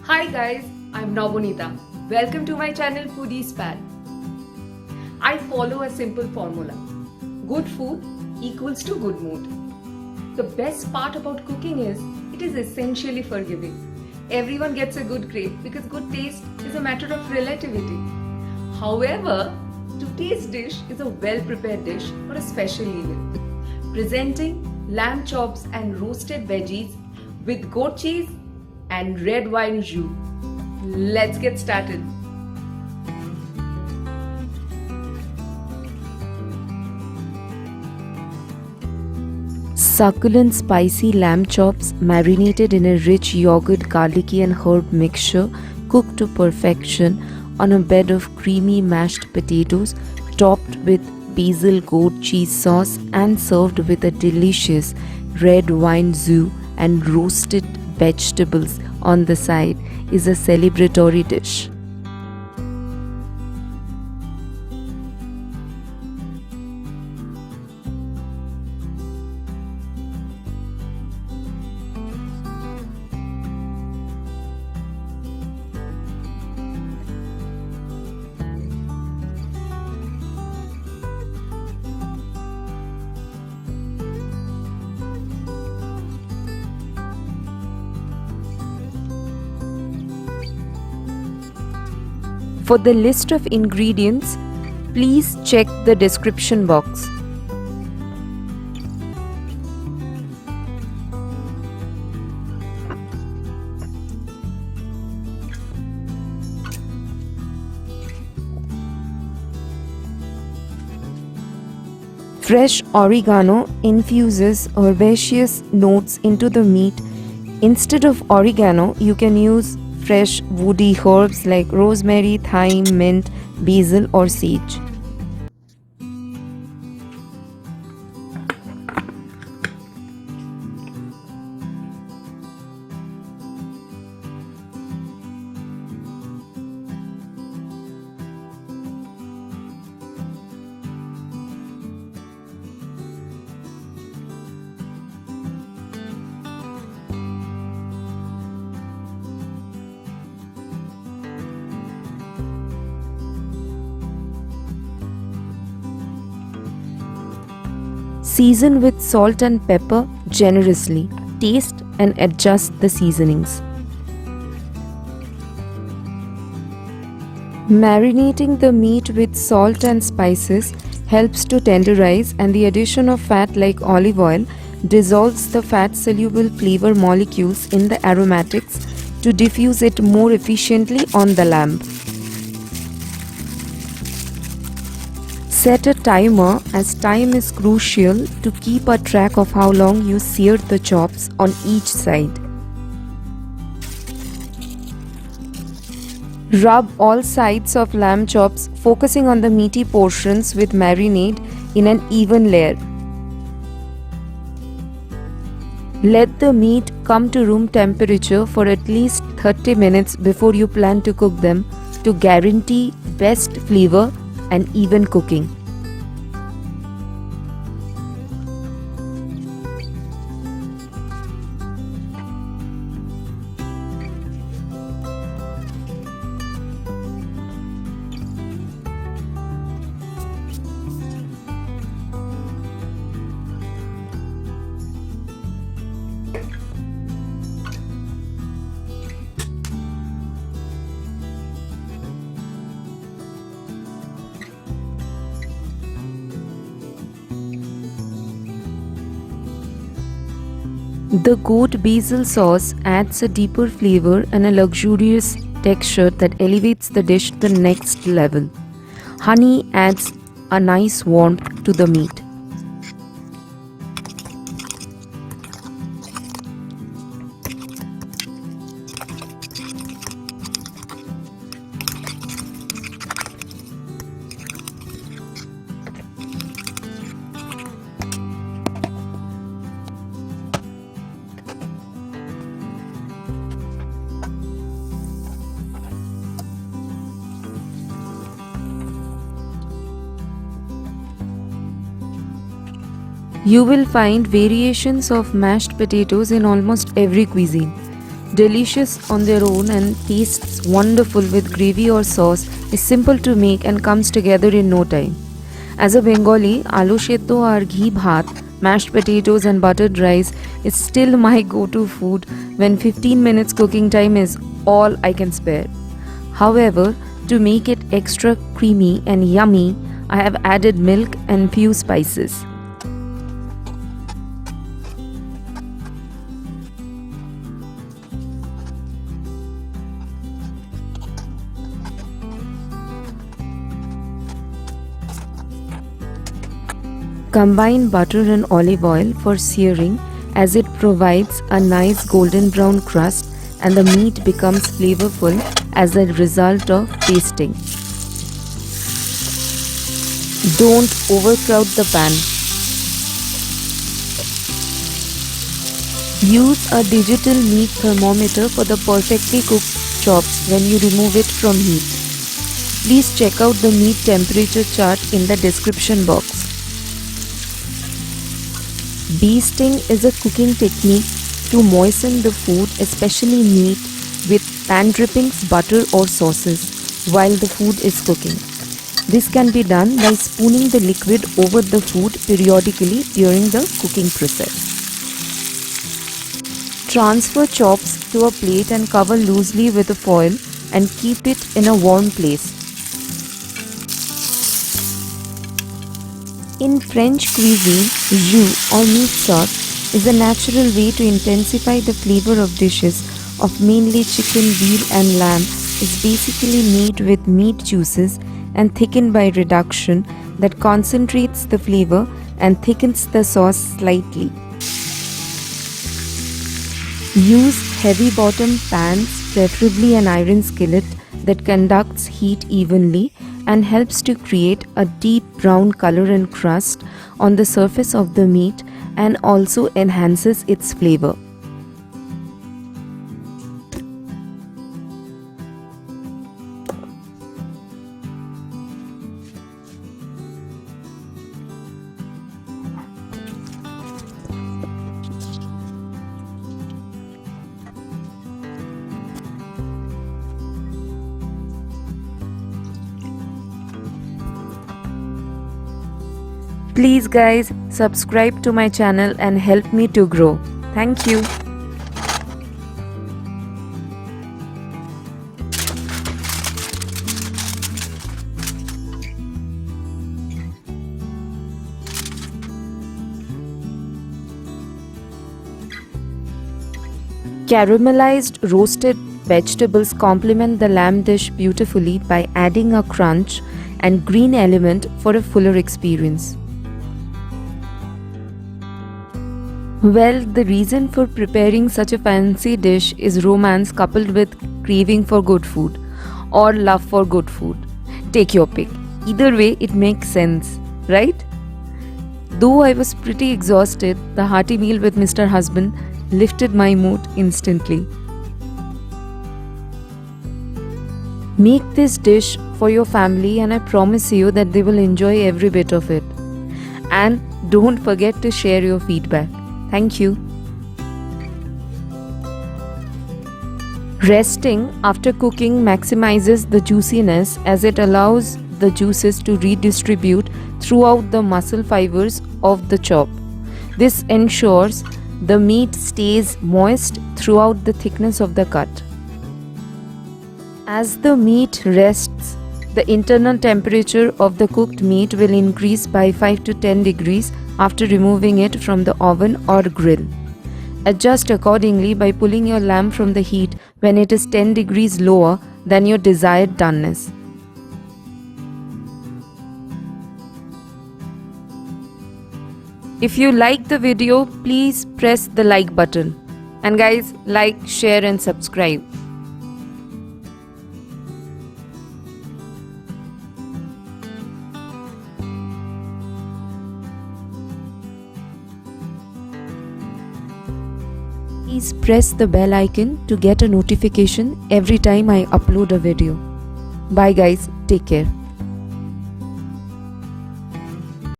Hi guys, I'm Navonita. Welcome to my channel Foodies Pal. I follow a simple formula. Good food equals to good mood. The best part about cooking is it is essentially forgiving. Everyone gets a good grade because good taste is a matter of relativity. However, today's dish is a well-prepared dish for a special event. Presenting lamb chops and roasted veggies with goat cheese and red wine jus. Let's get started. Succulent spicy lamb chops marinated in a rich yogurt, garlicky and herb mixture cooked to perfection on a bed of creamy mashed potatoes topped with basil goat cheese sauce and served with a delicious red wine jus and roasted vegetables on the side is a celebratory dish. For the list of ingredients, please check the description box. Fresh oregano infuses herbaceous notes into the meat. Instead of oregano, you can use fresh woody herbs like rosemary, thyme, mint, basil, or sage. Season with salt and pepper generously. Taste and adjust the seasonings. Marinating the meat with salt and spices helps to tenderize, and the addition of fat like olive oil dissolves the fat-soluble flavor molecules in the aromatics to diffuse it more efficiently on the lamb. Set a timer, as time is crucial to keep a track of how long you seared the chops on each side. Rub all sides of lamb chops, focusing on the meaty portions with marinade in an even layer. Let the meat come to room temperature for at least 30 minutes before you plan to cook them to guarantee best flavor and even cooking. The goat basil sauce adds a deeper flavor and a luxurious texture that elevates the dish to the next level. Honey adds a nice warmth to the meat. You will find variations of mashed potatoes in almost every cuisine. Delicious on their own and tastes wonderful with gravy or sauce, is simple to make and comes together in no time. As a Bengali, aloo seddho or ghee bhat, mashed potatoes and buttered rice is still my go-to food when 15 minutes cooking time is all I can spare. However, to make it extra creamy and yummy, I have added milk and few spices. Combine butter and olive oil for searing as it provides a nice golden brown crust and the meat becomes flavorful as a result of tasting. Don't overcrowd the pan. Use a digital meat thermometer for the perfectly cooked chops when you remove it from heat. Please check out the meat temperature chart in the description box. Basting is a cooking technique to moisten the food, especially meat, with pan drippings, butter or sauces while the food is cooking. This can be done by spooning the liquid over the food periodically during the cooking process. Transfer chops to a plate and cover loosely with a foil and keep it in a warm place. In French cuisine, jus or meat sauce is a natural way to intensify the flavor of dishes of mainly chicken, veal and lamb. Is basically made with meat juices and thickened by reduction that concentrates the flavor and thickens the sauce slightly. Use heavy bottom pans, preferably an iron skillet that conducts heat evenly and helps to create a deep brown color and crust on the surface of the meat and also enhances its flavor. Please guys, subscribe to my channel and help me to grow. Thank you. Caramelized roasted vegetables complement the lamb dish beautifully by adding a crunch and green element for a fuller experience. Well, the reason for preparing such a fancy dish is romance coupled with craving for good food or love for good food. Take your pick. Either way, it makes sense, right? Though I was pretty exhausted, the hearty meal with Mr. Husband lifted my mood instantly. Make this dish for your family and I promise you that they will enjoy every bit of it. And don't forget to share your feedback. Thank you. Resting after cooking maximizes the juiciness as it allows the juices to redistribute throughout the muscle fibers of the chop. This ensures the meat stays moist throughout the thickness of the cut. As the meat rests, the internal temperature of the cooked meat will increase by 5 to 10 degrees after removing it from the oven or grill. Adjust accordingly by pulling your lamb from the heat when it is 10 degrees lower than your desired doneness. If you like the video, please press the like button. And guys, like, share and subscribe. Please press the bell icon to get a notification every time I upload a video. Bye guys, take care.